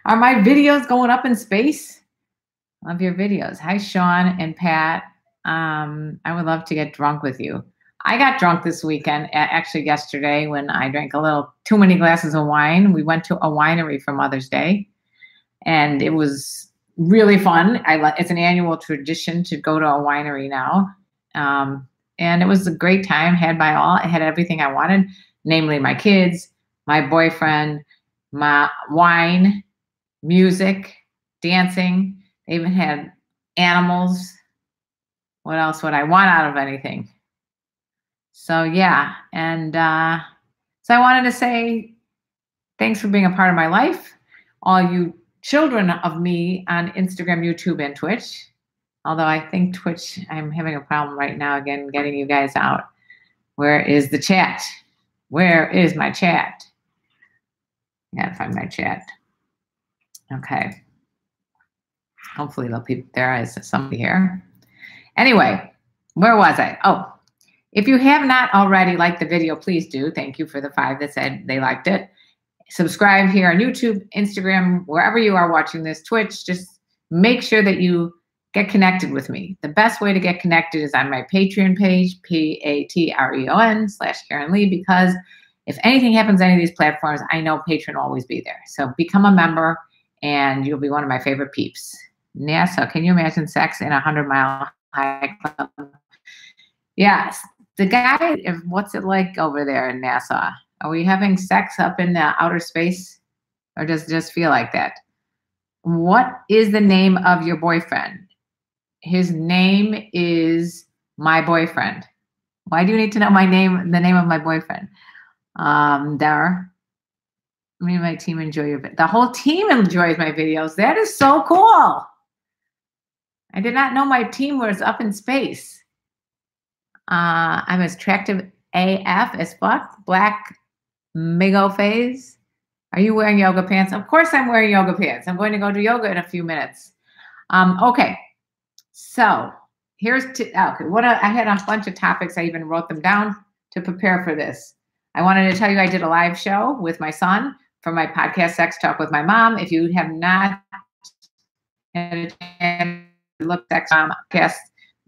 Are my videos going up in space? Love your videos. Hi, Sean and Pat. I would love to get drunk with you. I got drunk this weekend, actually yesterday, when I drank a little too many glasses of wine. We went to a winery for Mother's Day, and it was really fun. It's an annual tradition to go to a winery now. And it was a great time, had by all. I had everything I wanted, namely my kids, my boyfriend, my wine, music, dancing. They even had animals. What else would I want out of anything? So yeah, and so I wanted to say thanks for being a part of my life. All you children of me on Instagram, YouTube, and Twitch. Although I think Twitch, I'm having a problem right now again getting you guys out. Where is the chat? Where is my chat? I gotta find my chat. Okay. Hopefully there is somebody here. Anyway, where was I? Oh, if you have not already liked the video, please do. Thank you for the 5 that said they liked it. Subscribe here on YouTube, Instagram, wherever you are watching this, Twitch. Just make sure that you get connected with me. The best way to get connected is on my Patreon page, Patreon/KarenLee, because if anything happens on any of these platforms, I know Patreon will always be there. So become a member and you'll be one of my favorite peeps. NASA, can you imagine sex in a 100-mile high club? Yes. The guy, what's it like over there in NASA? Are we having sex up in the outer space? Or does it just feel like that? What is the name of your boyfriend? His name is my boyfriend. Why do you need to know my name, the name of my boyfriend? There. Me and my team enjoy your videos. The whole team enjoys my videos. That is so cool. I did not know my team was up in space. I'm as attractive AF as fuck. Black Migo phase. Are you wearing yoga pants? Of course I'm wearing yoga pants. I'm going to go do yoga in a few minutes. Okay. So here's I had a bunch of topics. I even wrote them down to prepare for this. I wanted to tell you I did a live show with my son for my podcast, Sex Talk with My Mom. If you have not had a chance to look at podcast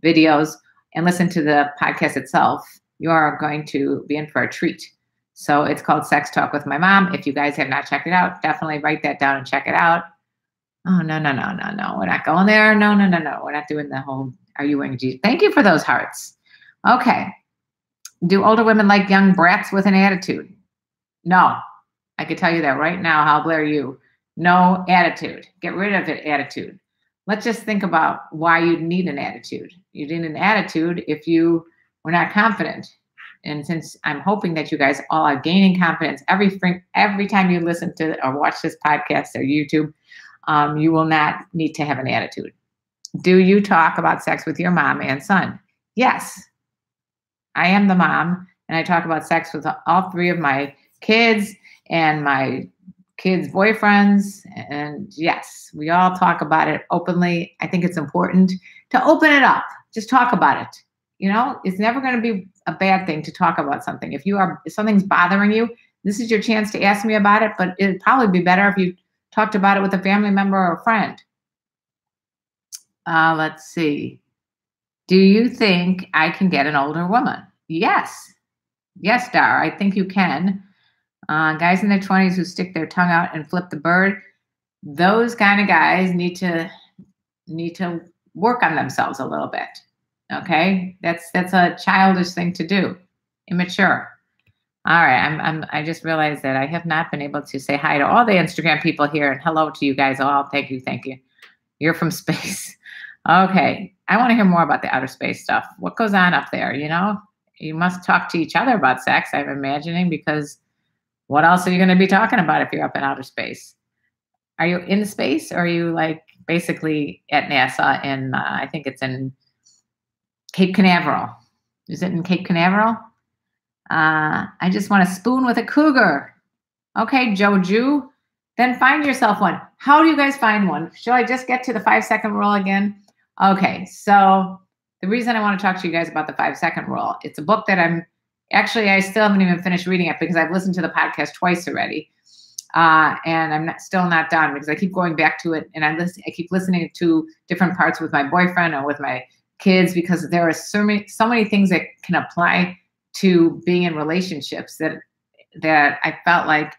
videos and listen to the podcast itself, you are going to be in for a treat. So it's called Sex Talk with My Mom. If you guys have not checked it out, definitely write that down and check it out. Oh, no. We're not going there. No. We're not doing the whole, are you wearing jeans? Thank you for those hearts. Okay. Do older women like young brats with an attitude? No. I can tell you that right now. How dare you? No attitude. Get rid of it, attitude. Let's just think about why you need an attitude. You need an attitude if you were not confident. And since I'm hoping that you guys all are gaining confidence every time you listen to or watch this podcast or YouTube, you will not need to have an attitude. Do you talk about sex with your mom and son? Yes. I am the mom, and I talk about sex with all 3 of my kids and my kids' boyfriends. And yes, we all talk about it openly. I think it's important to open it up. Just talk about it. You know, it's never going to be a bad thing to talk about something. If something's bothering you, this is your chance to ask me about it, but it'd probably be better if you talked about it with a family member or a friend. Let's see. Do you think I can get an older woman? Yes. Yes, Dar, I think you can. Guys in their 20s who stick their tongue out and flip the bird, those kind of guys need to work on themselves a little bit. Okay? That's a childish thing to do. Immature. All right, I just realized that I have not been able to say hi to all the Instagram people here, and hello to you guys all. Thank you. You're from space. Okay, I want to hear more about the outer space stuff. What goes on up there, you know? You must talk to each other about sex, I'm imagining, because what else are you going to be talking about if you're up in outer space? Are you in space, or are you like basically at NASA in, I think it's in Cape Canaveral. Is it in Cape Canaveral? I just want to spoon with a cougar. Okay, Joju, then find yourself one. How do you guys find one? Shall I just get to the 5-second rule again? Okay, so the reason I want to talk to you guys about the 5-second rule, it's a book that I still haven't even finished reading it because I've listened to the podcast twice already. And I'm still not done because I keep going back to it, and I keep listening to different parts with my boyfriend or with my kids, because there are so many things that can apply to being in relationships that I felt like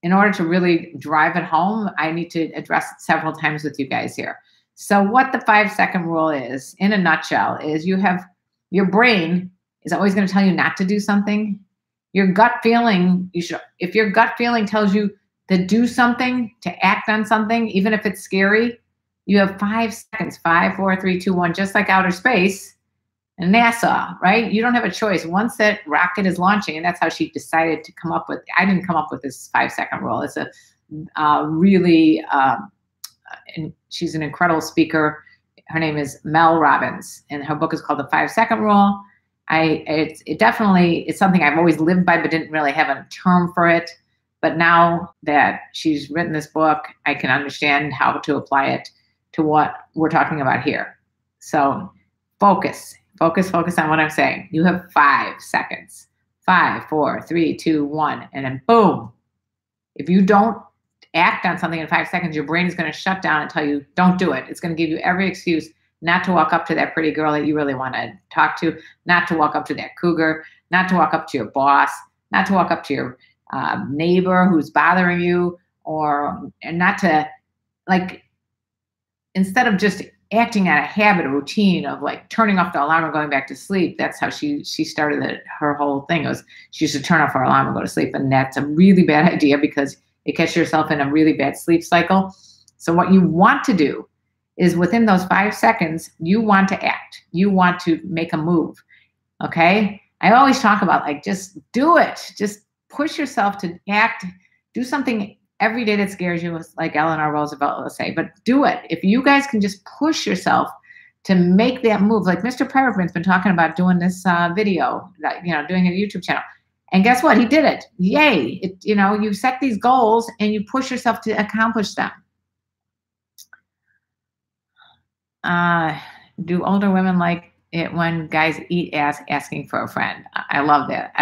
in order to really drive it home, I need to address it several times with you guys here. So what the 5-second rule is, in a nutshell, is your brain is always going to tell you not to do something. Your gut feeling, if your gut feeling tells you to do something, to act on something, even if it's scary, you have 5 seconds, 5, 4, 3, 2, 1, just like outer space and NASA, right? You don't have a choice. Once that rocket is launching, and that's how she decided to come up with, I didn't come up with this 5-second rule. It's a really, and she's an incredible speaker. Her name is Mel Robbins, and her book is called The 5-Second Rule. It definitely, it's something I've always lived by, but didn't really have a term for it. But now that she's written this book, I can understand how to apply it to what we're talking about here. So focus on what I'm saying. You have 5 seconds. 5, 4, 3, 2, 1, and then boom. If you don't act on something in 5 seconds, your brain is going to shut down and tell you, don't do it. It's going to give you every excuse not to walk up to that pretty girl that you really want to talk to, not to walk up to that cougar, not to walk up to your boss, not to walk up to your neighbor who's bothering you, and not to, like, instead of just acting out a habit, a routine of like turning off the alarm and going back to sleep. That's how she started her whole thing. Was she used to turn off her alarm and go to sleep. And that's a really bad idea because it gets yourself in a really bad sleep cycle. So what you want to do is within those 5 seconds, you want to act. You want to make a move, okay? I always talk about, like, just do it. Just push yourself to act. Do something every day that scares you, like Eleanor Roosevelt will say, but do it. If you guys can just push yourself to make that move, like Mr. Piratebrain's been talking about doing this video, doing a YouTube channel. And guess what? He did it. Yay. You set these goals and you push yourself to accomplish them. Do older women like it when guys eat ass asking for a friend? I love that.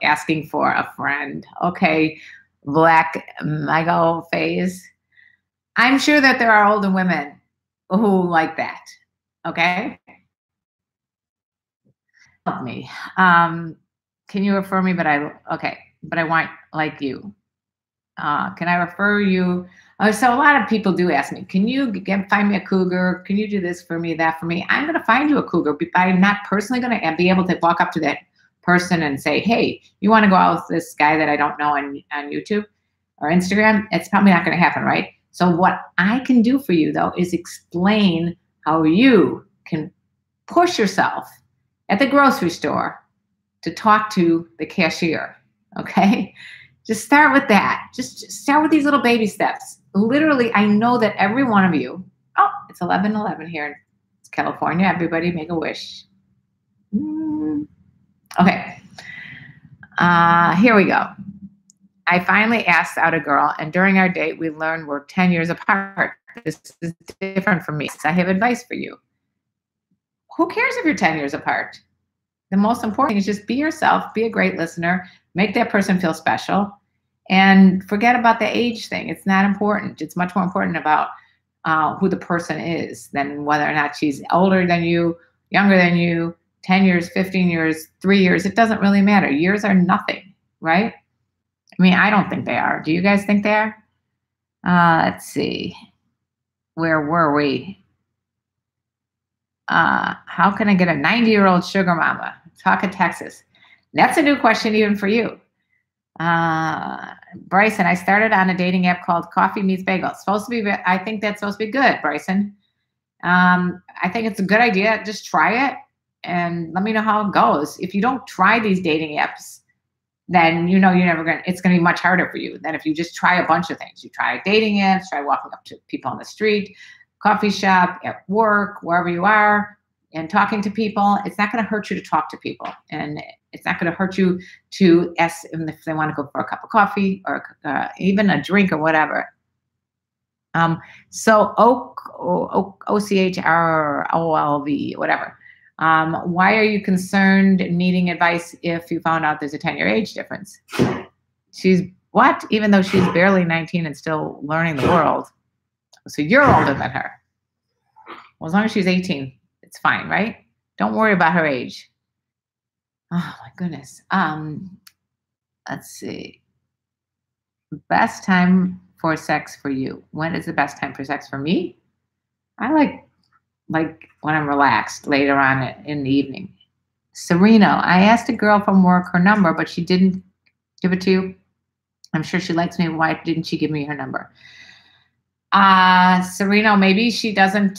Asking for a friend. Okay, Black Michael phase. I'm sure that there are older women who like that. Okay. Help me. Can you refer me? But I want like you. Can I refer you? So a lot of people do ask me, can you find me a cougar? Can you do this for me, that for me? I'm going to find you a cougar, but I'm not personally going to be able to walk up to that person and say, hey, you want to go out with this guy that I don't know on YouTube or Instagram? It's probably not going to happen, right? So what I can do for you, though, is explain how you can push yourself at the grocery store to talk to the cashier, okay? Just start with that. Just start with these little baby steps. Literally, I know that every one of you, it's 11:11 here in California. Everybody make a wish. Okay. Here we go. I finally asked out a girl, and during our date, we learned we're 10 years apart. This is different from me. So I have advice for you. Who cares if you're 10 years apart? The most important thing is just be yourself, be a great listener, make that person feel special, and forget about the age thing. It's not important. It's much more important about who the person is than whether or not she's older than you, younger than you, 10 years, 15 years, 3 years. It doesn't really matter. Years are nothing, right? I mean, I don't think they are. Do you guys think they are? Let's see. Where were we? How can I get a 90-year-old sugar mama? Talk of Texas. That's a new question even for you. Bryson, I started on a dating app called Coffee Meets Bagel. It's supposed to be, I think that's supposed to be good, Bryson. I think it's a good idea. Just try it and let me know how it goes. If you don't try these dating apps, then you're never going to, it's going to be much harder for you than if you just try a bunch of things. You try dating apps, try walking up to people on the street, coffee shop, at work, wherever you are, and talking to people. It's not going to hurt you to talk to people. And it's not going to hurt you to ask them if they want to go for a cup of coffee or even a drink or whatever. So OCHROLV, whatever. Why are you concerned needing advice if you found out there's a 10-year age difference? She's What? Even though she's barely 19 and still learning the world. So you're older than her. Well, as long as she's 18, it's fine, right? Don't worry about her age. Oh my goodness. Let's see. Best time for sex for you. When is the best time for sex for me? I like when I'm relaxed later on in the evening. Sereno, I asked a girl from work her number, but she didn't give it to you. I'm sure she likes me. Why didn't she give me her number? Sereno, maybe she doesn't,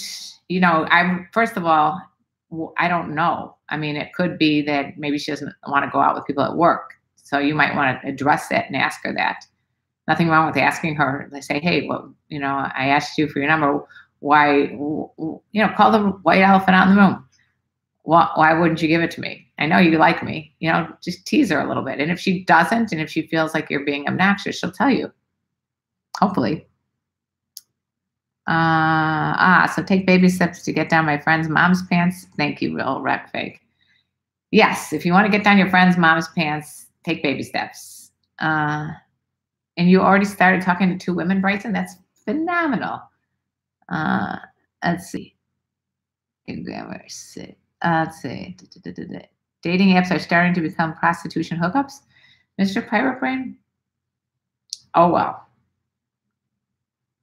first of all, I don't know. I mean, it could be that maybe she doesn't want to go out with people at work. So you might want to address that and ask her that. Nothing wrong with asking her. They say, hey, well, I asked you for your number. Why, call the white elephant out in the room. Why wouldn't you give it to me? I know you like me. Just tease her a little bit. And if she doesn't, and if she feels like you're being obnoxious, she'll tell you. Hopefully. So take baby steps to get down my friend's mom's pants. Thank you, real rec fake. Yes, if you want to get down your friend's mom's pants, take baby steps. And you already started talking to 2 women, Bryson? That's phenomenal. Let's see. Let's see. Dating apps are starting to become prostitution hookups. Mr. Pirate Brain? Oh, well.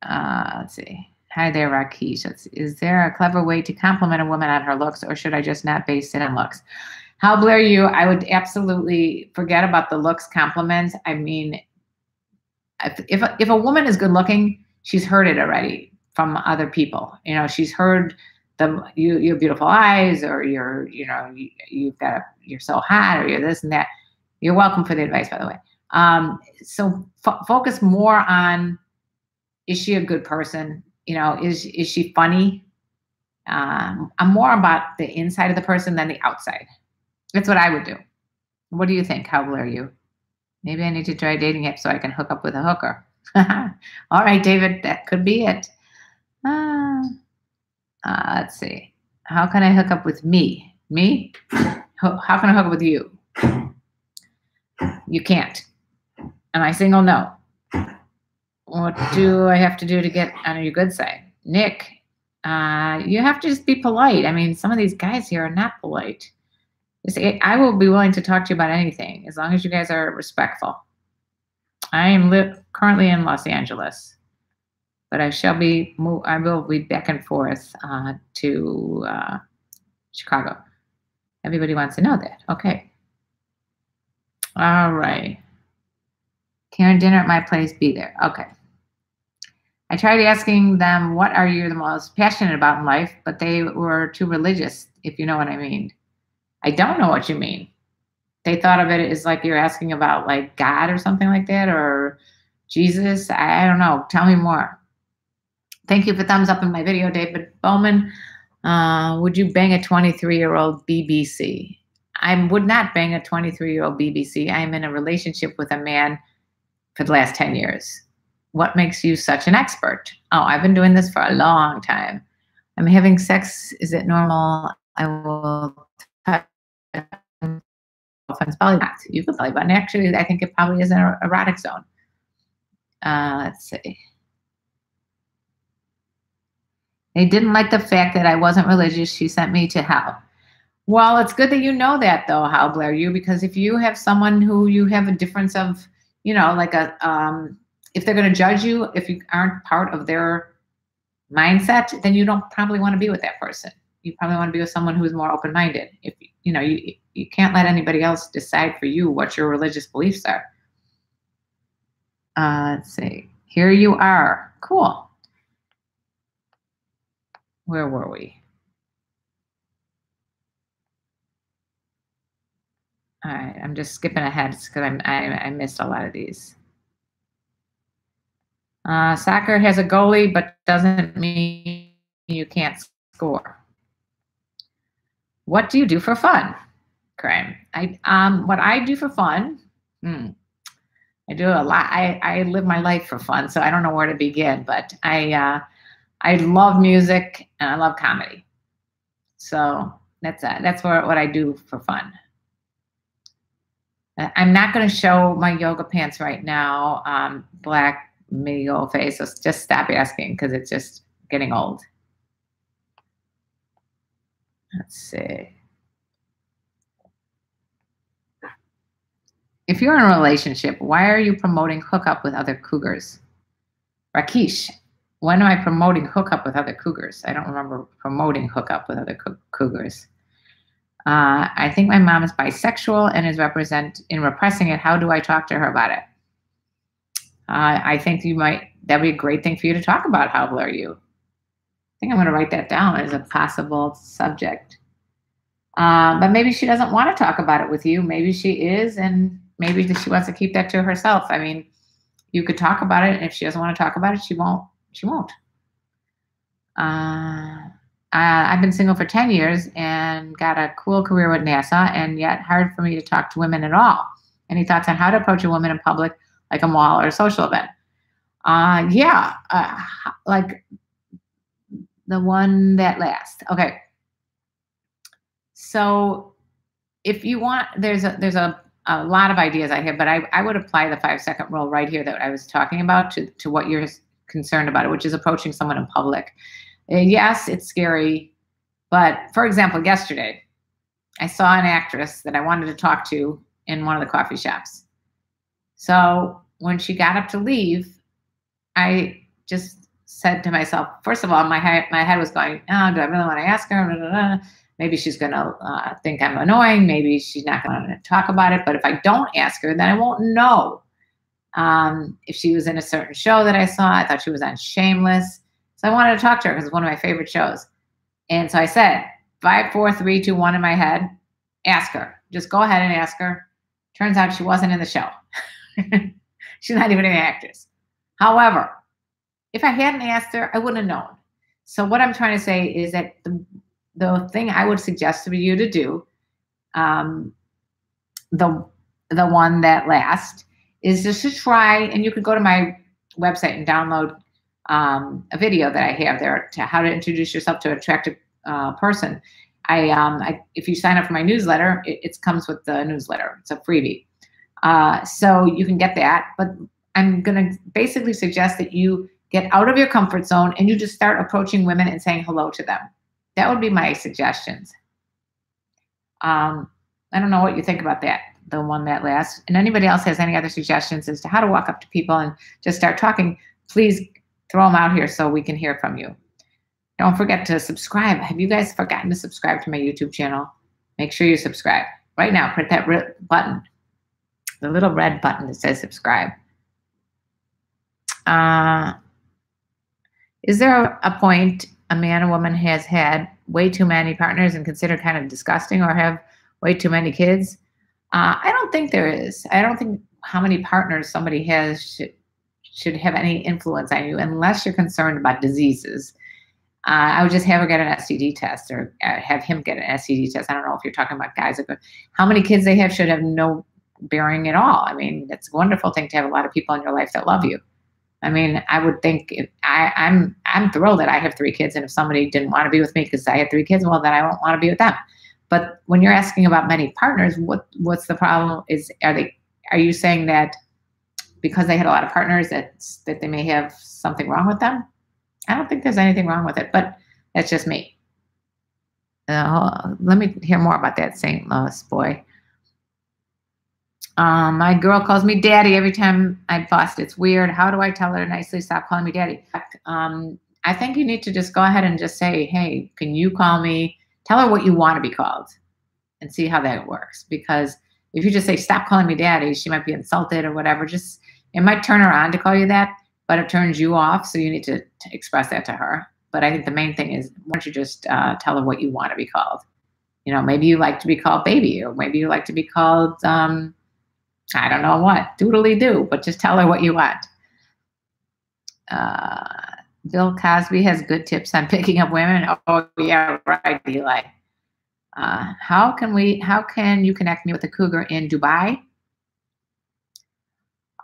Let's see. Hi there, Rakesh. Is there a clever way to compliment a woman on her looks, or should I just not base it on looks? How Blair you? I would absolutely forget about the looks compliments. I mean, if a woman is good looking, she's heard it already from other people. She's heard your beautiful eyes, or you're so hot, or you're this and that. You're welcome for the advice, by the way. So focus more on, is she a good person? Is she funny? I'm more about the inside of the person than the outside. That's what I would do. What do you think? How are you? Maybe I need to try a dating app so I can hook up with a hooker. All right, David, that could be it. Let's see. How can I hook up with me? Me? How can I hook up with you? You can't. Am I single? No. What do I have to do to get on your good side? Nick, you have to just be polite. I mean, some of these guys here are not polite. I will be willing to talk to you about anything as long as you guys are respectful. I am currently in Los Angeles, but I will be back and forth to Chicago. Everybody wants to know that. Okay. All right. Karen, dinner at my place, be there. Okay. I tried asking them, what are you the most passionate about in life? But they were too religious, if you know what I mean. I don't know what you mean. They thought of it as like you're asking about like God or something like that, or Jesus. I don't know. Tell me more. Thank you for thumbs up in my video, David Bowman. Would you bang a 23-year-old BBC? I would not bang a 23-year-old BBC. I am in a relationship with a man for the last 10 years. What makes you such an expert? Oh, I've been doing this for a long time. I'm having sex. Is it normal? I will touch girlfriend's belly button. You can belly button. Actually, I think it probably is an erotic zone. Let's see. They didn't like the fact that I wasn't religious. She sent me to hell. Well, it's good that you know that, though, Hal Blair, because if you have someone who you have a difference of, like if they're going to judge you, if you aren't part of their mindset, then you don't probably want to be with that person. You probably want to be with someone who's more open-minded. If you can't let anybody else decide for you what your religious beliefs are. Let's see. Here you are. Cool. Where were we? All right, I'm just skipping ahead because I missed a lot of these. Soccer has a goalie, but doesn't mean you can't score. What do you do for fun? Karen? What I do for fun, I do a lot. I live my life for fun, so I don't know where to begin, but I love music and I love comedy. So that's what I do for fun. I'm not going to show my yoga pants right now. Black medieval face. So just stop asking because it's just getting old. Let's see. If you're in a relationship, why are you promoting hookup with other cougars? Rakesh, when am I promoting hookup with other cougars? I don't remember promoting hookup with other cougars. I think my mom is bisexual and is repressing it. How do I talk to her about it? I think that'd be a great thing for you to talk about. How old are you? I think I'm going to write that down as a possible subject. But maybe she doesn't want to talk about it with you. Maybe she is, and maybe she wants to keep that to herself. I mean, you could talk about it, and if she doesn't want to talk about it, she won't. She won't. I've been single for 10 years and got a cool career with NASA, and yet hard for me to talk to women at all. Any thoughts on how to approach a woman in public, like a mall or a social event? Like the one that lasts. Okay. So if you want, there's a lot of ideas I have, but I would apply the 5-second rule right here that I was talking about to what you're concerned about, which is approaching someone in public. Yes, it's scary. But for example, yesterday, I saw an actress that I wanted to talk to in one of the coffee shops. So when she got up to leave, I just said to myself, first of all, my head was going, oh, do I really want to ask her? Blah, blah, blah. Maybe she's going to think I'm annoying. Maybe she's not going to talk about it. But if I don't ask her, then I won't know. If she was in a certain show that I saw, I thought she was on Shameless. So I wanted to talk to her because it's one of my favorite shows. And so I said, 5, 4, 3, 2, 1 in my head, ask her. Just go ahead and ask her. Turns out she wasn't in the show. She's not even an actress. However, if I hadn't asked her, I wouldn't have known. So what I'm trying to say is that the thing I would suggest for you to do, the one that lasts, is just to try, and you could go to my website and download a video that I have there to how to introduce yourself to an attractive person. If you sign up for my newsletter, it comes with the newsletter. It's a freebie. So you can get that, but I'm going to basically suggest that you get out of your comfort zone and you just start approaching women and saying hello to them. That would be my suggestions. I don't know what you think about that, the one that lasts. And anybody else has any other suggestions as to how to walk up to people and just start talking, please throw them out here so we can hear from you. Don't forget to subscribe. Have you guys forgotten to subscribe to my YouTube channel? Make sure you subscribe. Right now, put that button, the little red button that says subscribe. Is there a point a man or woman has had way too many partners and considered kind of disgusting, or have way too many kids? I don't think there is. I don't think how many partners somebody has should have any influence on you unless you're concerned about diseases. I would just have her get an STD test, or have him get an STD test. I don't know if you're talking about guys. How many kids they have should have no bearing at all. I mean, it's a wonderful thing to have a lot of people in your life that love you. I mean, I would think I'm thrilled that I have 3 kids, and if somebody didn't want to be with me because I had 3 kids, well, then I won't want to be with them. But when you're asking about many partners, what's the problem? Are you saying that because they had a lot of partners that they may have something wrong with them? I don't think there's anything wrong with it, but that's just me. Let me hear more about that St. Louis boy. My girl calls me daddy every time I bust. It's weird. How do I tell her to nicely stop calling me daddy? I think you need to just go ahead and just say, hey, can you call me? Tell her what you want to be called and see how that works. Because if you just say, stop calling me daddy, she might be insulted or whatever. It might turn her on to call you that, but it turns you off. So you need to express that to her. But I think the main thing is, why don't you just tell her what you want to be called? You know, maybe you like to be called baby, or maybe you like to be called, I don't know what, doodly-doo, but just tell her what you want. Bill Cosby has good tips on picking up women. Oh, yeah, right, Eli. How can you connect me with a cougar in Dubai?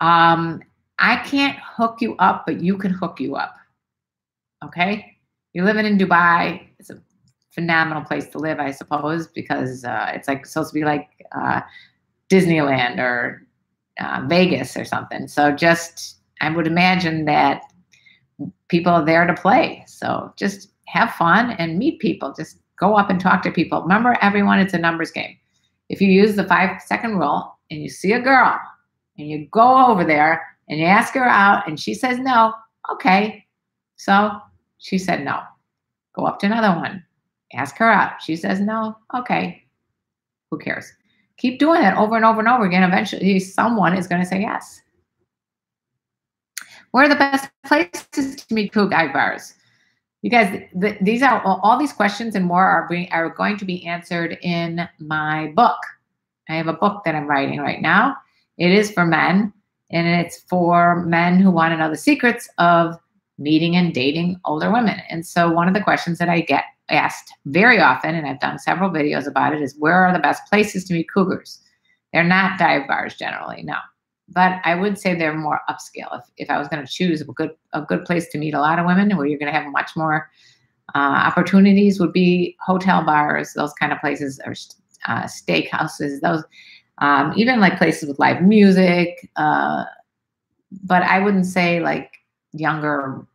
I can't hook you up, but you can hook you up. Okay? You're living in Dubai. It's a phenomenal place to live, I suppose, because it's like supposed to be like Disneyland or Vegas or something. So just, I would imagine that people are there to play. So just have fun and meet people. Just go up and talk to people. Remember, everyone, it's a numbers game. If you use the 5-second rule and you see a girl and you go over there and you ask her out and she says no, okay. So she said no. Go up to another one. Ask her out. She says no, okay. Who cares? Keep doing that over and over and over again. Eventually, someone is going to say yes. Where are the best places to meet cool guy bars? You guys, these are all these questions and more are going to be answered in my book. I have a book that I'm writing right now. It is for men, and it's for men who want to know the secrets of meeting and dating older women. And so one of the questions that I get asked very often, and I've done several videos about it, is where are the best places to meet cougars? They're not dive bars generally, no. But I would say they're more upscale. If I was going to choose a good place to meet a lot of women where you're going to have much more opportunities, would be hotel bars, those kind of places, or steakhouses, those even like places with live music. But I wouldn't say like younger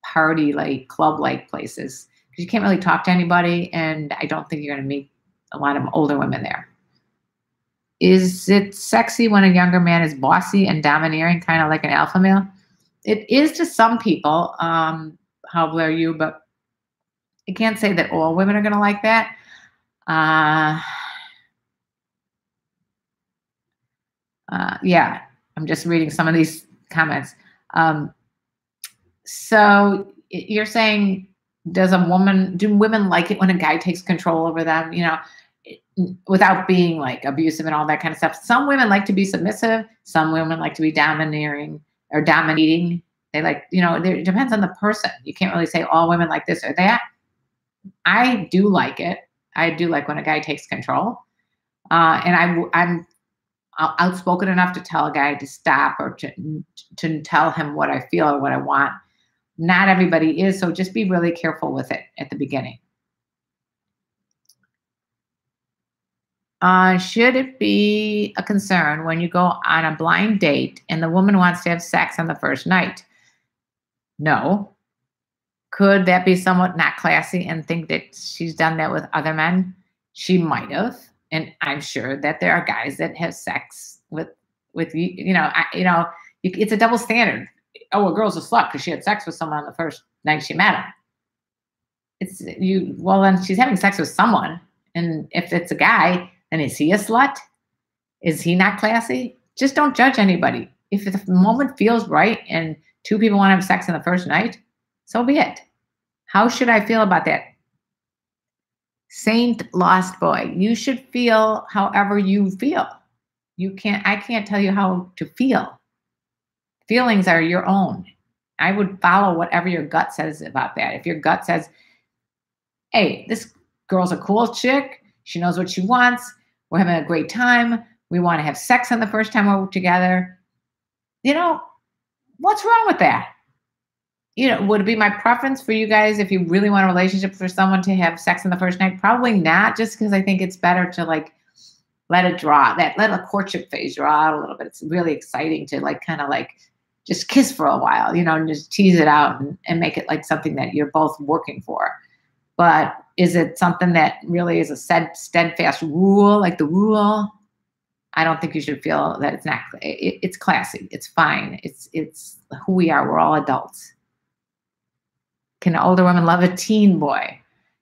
party, like club-like places, because you can't really talk to anybody, and I don't think you're going to meet a lot of older women there. Is it sexy when a younger man is bossy and domineering, kind of like an alpha male? It is to some people. How old are you? But I can't say that all women are going to like that. Yeah, I'm just reading some of these comments. So you're saying, do women like it when a guy takes control over them, you know, without being like abusive and all that kind of stuff? Some women like to be submissive. Some women like to be domineering or dominating. They like, you know, it depends on the person. You can't really say all women like this or that. I do like it. I do like when a guy takes control. And I'm outspoken enough to tell a guy to stop or to tell him what I feel or what I want. Not everybody is, so just be really careful with it at the beginning. Should it be a concern when you go on a blind date and the woman wants to have sex on the first night? No. Could that be somewhat not classy and think that she's done that with other men? She might have. And I'm sure that there are guys that have sex with it's a double standard. Oh, a girl's a slut because she had sex with someone on the first night she met him. Well, then she's having sex with someone. And if it's a guy, then is he a slut? Is he not classy? Just don't judge anybody. If the moment feels right and two people want to have sex on the first night, so be it. How should I feel about that? Saint Lost Boy, you should feel however you feel. I can't tell you how to feel. Feelings are your own. I would follow whatever your gut says about that. If your gut says, hey, this girl's a cool chick, she knows what she wants, we're having a great time, we want to have sex on the first time we're together, what's wrong with that? Would it be my preference for you guys, if you really want a relationship, for someone to have sex on the first night? Probably not, just because I think it's better to let it draw, let a courtship phase draw out a little bit. It's really exciting to just kiss for a while, and just tease it out and make it like something that you're both working for. But is it something that really is a steadfast rule, like the rule? I don't think you should feel that it's not. It's classy. It's fine. It's who we are. We're all adults. Can an older woman love a teen boy?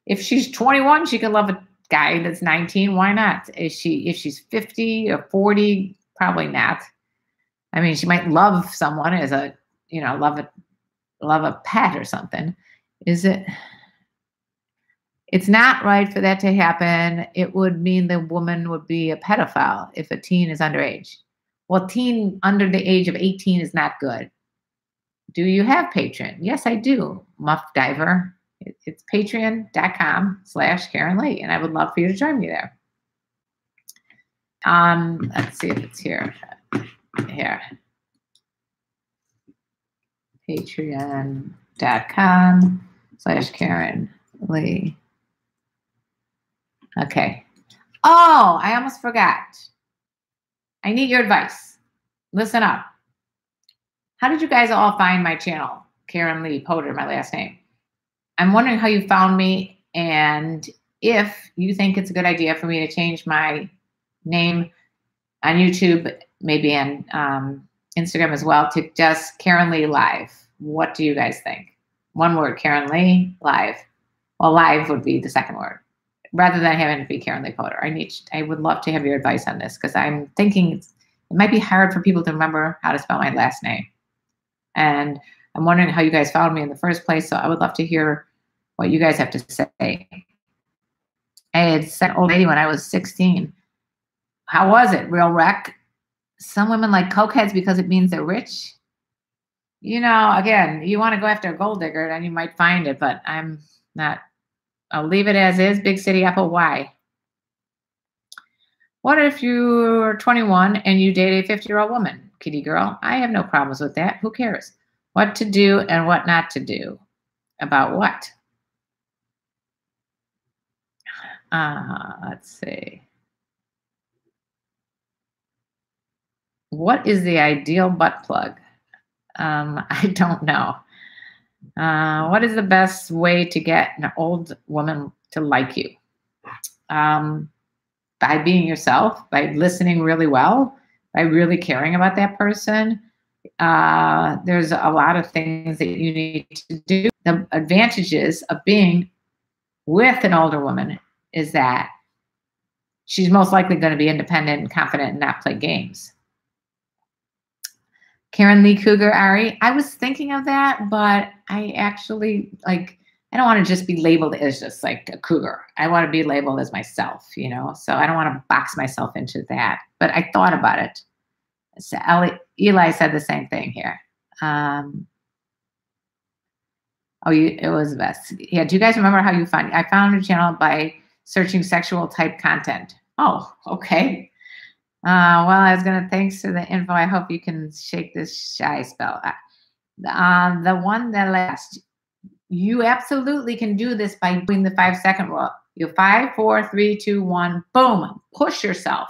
If she's 21, she can love a guy that's 19. Why not? If she's 50 or 40, probably not. I mean, she might love someone as a, love a pet or something. Is it? It's not right for that to happen. It would mean the woman would be a pedophile if a teen is underage. Well, teen under the age of 18 is not good. Do you have Patreon? Yes, I do, Muff Diver. It's patreon.com/KarenLee, and I would love for you to join me there. Let's see if it's here. Here. Patreon.com/KarenLee. Okay. Oh, I almost forgot. I need your advice. Listen up. How did you guys all find my channel? KarenLee Potter, my last name. I'm wondering how you found me and if you think it's a good idea for me to change my name on YouTube, maybe on Instagram as well, to just KarenLee Live. What do you guys think? One word, KarenLee Live. Well, live would be the second word, rather than having it be KarenLee Potter. I would love to have your advice on this because I'm thinking it might be hard for people to remember how to spell my last name. And I'm wondering how you guys found me in the first place. So I would love to hear what you guys have to say. I had sent an old lady when I was 16. How was it? Real wreck? Some women like cokeheads because it means they're rich. You know, again, you want to go after a gold digger, then you might find it, but I'm not. I'll leave it as is. Big City Apple, why? What if you're 21 and you date a 50-year-old woman? Kitty girl, I have no problems with that. Who cares? What to do and what not to do. About what? Let's see. What is the ideal butt plug? I don't know. What is the best way to get an old woman to like you? By being yourself, by listening really well, by really caring about that person. There's a lot of things that you need to do. The advantages of being with an older woman is that she's most likely going to be independent and confident and not play games. KarenLee Cougar, Ari, I was thinking of that, but I actually, I don't want to just be labeled as just like a cougar. I want to be labeled as myself, you know, so I don't want to box myself into that. But I thought about it. So Eli said the same thing here. It was the best. Yeah, do you guys remember how you found me? I found your channel by searching sexual type content. Oh, okay. Well, I was going to, thanks for the info. I hope you can shake this shy spell. The one that last, you absolutely can do this by doing the 5-second rule. You 5, 4, 3, 2, 1, boom, push yourself.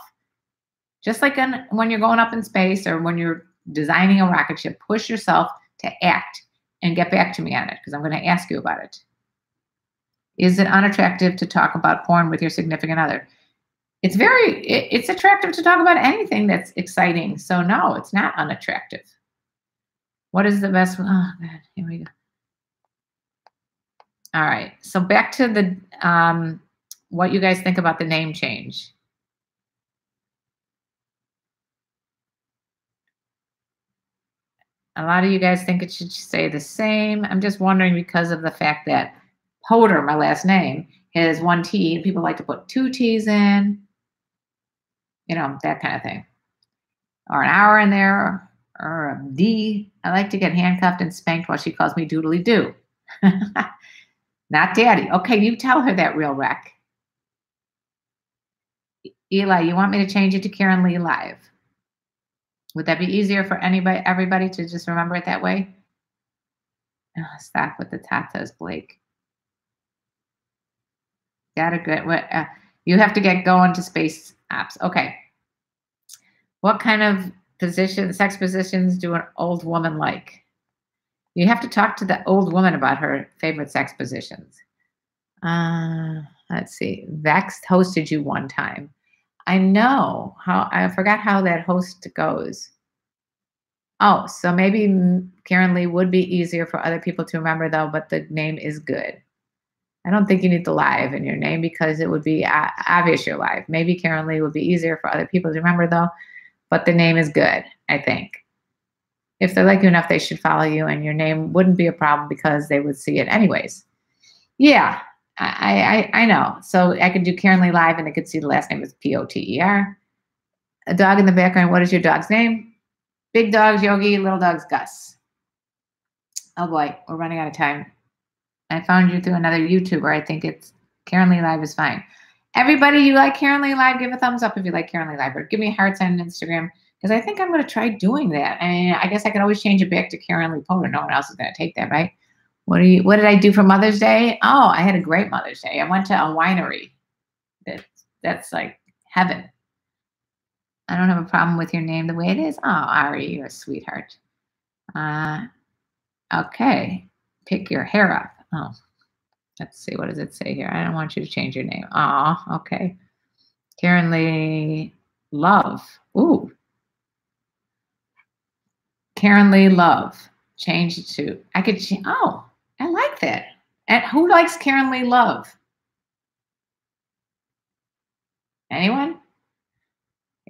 Just like when you're going up in space or when you're designing a rocket ship, push yourself to act and get back to me on it because I'm going to ask you about it. Is it unattractive to talk about porn with your significant other? It's attractive to talk about anything that's exciting. So no, it's not unattractive. What is the best one? Oh, God, here we go. All right. So back to the, what you guys think about the name change. A lot of you guys think it should stay the same. I'm just wondering because of the fact that Potter, my last name, has 1 T and people like to put 2 T's in. You know, that kind of thing. Or an R in there, or a D. I like to get handcuffed and spanked while she calls me doodly doo. Not daddy. Okay, you tell her that, real wreck. Eli, you want me to change it to KarenLee Live? Would that be easier for everybody to just remember it that way? Oh, stop with the tatas, Blake. Gotta get, you have to get going to space apps. Okay. What kind of sex positions do an old woman like? You have to talk to the old woman about her favorite sex positions. Let's see. Vexed hosted you one time. I know how, I forgot how that host goes. Oh, so maybe KarenLee would be easier for other people to remember though, but the name is good. I don't think you need the live in your name because it would be obvious you're live. Maybe KarenLee would be easier for other people to remember though, but the name is good, I think. If they like you enough, they should follow you and your name wouldn't be a problem because they would see it anyways. Yeah, I know. So I could do KarenLee Live and they could see the last name is Potter. A dog in the background, what is your dog's name? Big dog's Yogi, little dog's Gus. Oh boy, we're running out of time. I found you through another YouTuber. I think it's KarenLee Live is fine. Everybody, you like KarenLee Live? Give a thumbs up if you like KarenLee Live. Or give me a heart sign on Instagram because I think I'm going to try doing that. I mean, I guess I could always change it back to KarenLee Potter. No one else is going to take that, right? What did I do for Mother's Day? Oh, I had a great Mother's Day. I went to a winery. That's like heaven. I don't have a problem with your name the way it is. Oh, Ari, you're a sweetheart. Okay. Pick your hair up. Oh, let's see. What does it say here? I don't want you to change your name. Oh, okay. KarenLee Love. Ooh. KarenLee Love. Change it to, I could, oh, I like that. And who likes KarenLee Love? Anyone?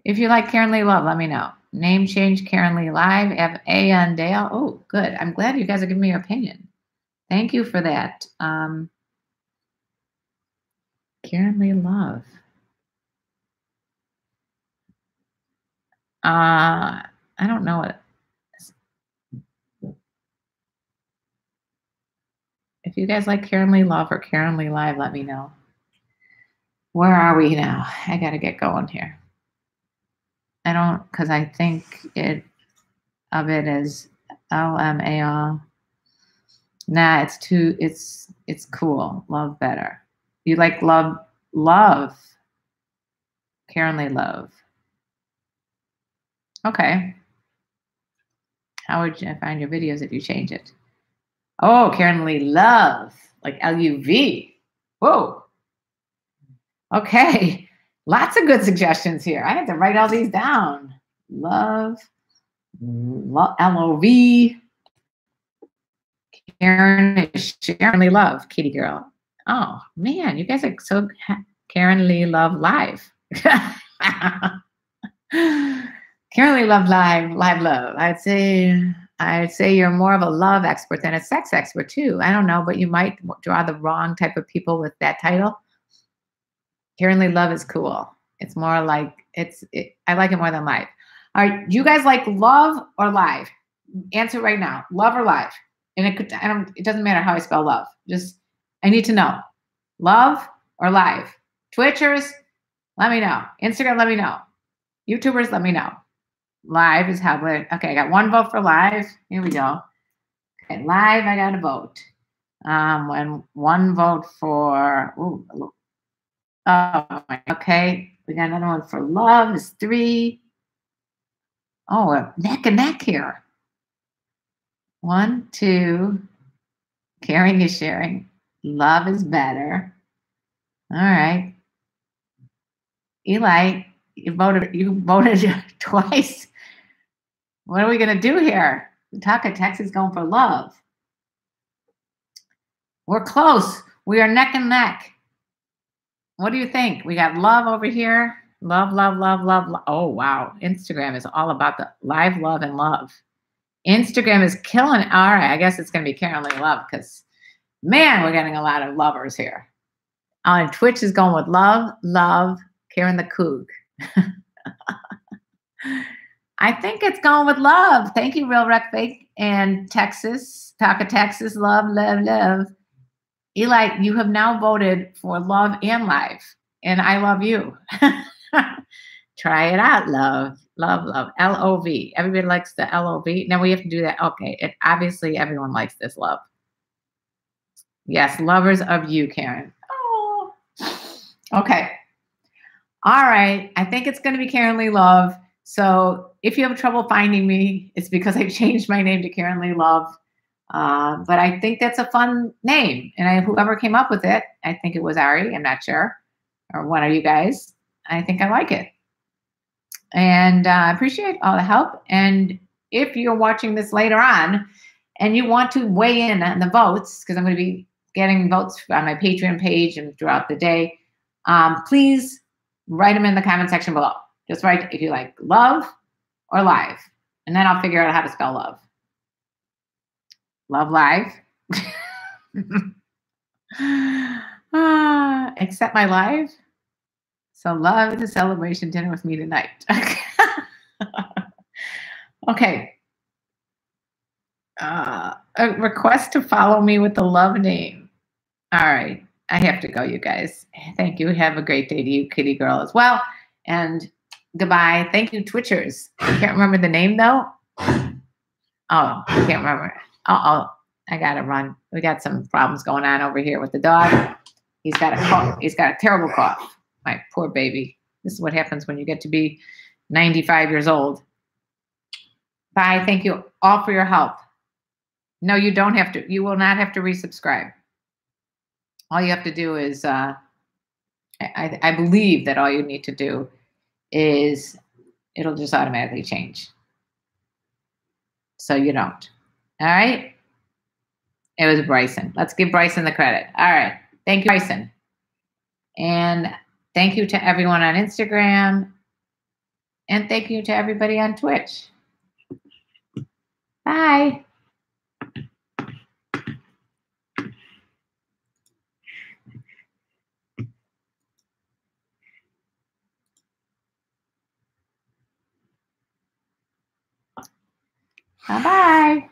If you like KarenLee Love, let me know. Name change KarenLee Live. F.A. on Dale. Oh, good. I'm glad you guys are giving me your opinion. Thank you for that. KarenLee Love. I don't know what. If you guys like KarenLee Love or KarenLee Live, let me know. Where are we now? I got to get going here. I don't, because I think of it as LMAO. Nah, it's too, it's cool. Love better. You like love, KarenLee Love. Okay. How would you find your videos if you change it? Oh, KarenLee Love, like LUV. Whoa. Okay. Lots of good suggestions here. I had to write all these down. Love, LOV. KarenLee Love, kitty girl. Oh, man, you guys are so KarenLee Love Live. KarenLee Love Live Love. I'd say you're more of a love expert than a sex expert too. I don't know, but you might draw the wrong type of people with that title. KarenLee Love is cool. It's more like I like it more than live. All right, you guys like love or live? Answer right now. Love or live? And it doesn't matter how I spell love. Just I need to know. Love or live? Twitchers, let me know. Instagram, let me know. YouTubers, let me know. Live is how we're, okay, I got one vote for live. Here we go. Okay, live, I got a vote. One vote for, okay. We got another one for love is 3. Oh, we're neck and neck here. 1, 2. Caring is sharing. Love is better. All right. Eli, you voted twice. What are we going to do here? Taka Texas going for love. We're close. We are neck and neck. What do you think? We got love over here. Love, love, love, love, love. Oh, wow. Instagram is all about the live love and love. Instagram is killing it. All right. I guess it's going to be KarenLee Love because, man, we're getting a lot of lovers here. Twitch is going with love, Karen the Coog. I think it's going with love. Thank you, Real Rec Fake and Texas. Taka Texas. Love, love, love. Eli, you have now voted for love and live. And I love you. Try it out, love. Love, love. L-O-V. Everybody likes the L-O-V. Now we have to do that. Okay. Obviously, everyone likes this love. Yes, lovers of you, Karen. Oh. Okay. All right. I think it's going to be KarenLee Love. So if you have trouble finding me, it's because I've changed my name to KarenLee Love. But I think that's a fun name. And whoever came up with it, I think it was Ari, I'm not sure, or one of you guys. I think I like it. And I appreciate all the help. And if you're watching this later on and you want to weigh in on the votes, because I'm going to be getting votes on my Patreon page and throughout the day, please write them in the comment section below. Just write if you like love or live. And then I'll figure out how to spell love. Love live. Accept my live. So love is a celebration dinner with me tonight. Okay. A request to follow me with the love name. All right. I have to go, you guys. Thank you. Have a great day to you, kitty girl, as well. And goodbye. Thank you, Twitchers. I can't remember the name, though. Oh, I can't remember. Uh-oh. I got to run. We got some problems going on over here with the dog. He's got a cough. He's got a terrible cough. My poor baby. This is what happens when you get to be 95 years old. Bye. Thank you all for your help. No, you don't have to. You will not have to resubscribe. All you have to do is, I believe that all you need to do is it'll just automatically change. So you don't. All right. It was Bryson. Let's give Bryson the credit. All right. Thank you, Bryson. And thank you to everyone on Instagram. And thank you to everybody on Twitch. Bye. Bye-bye.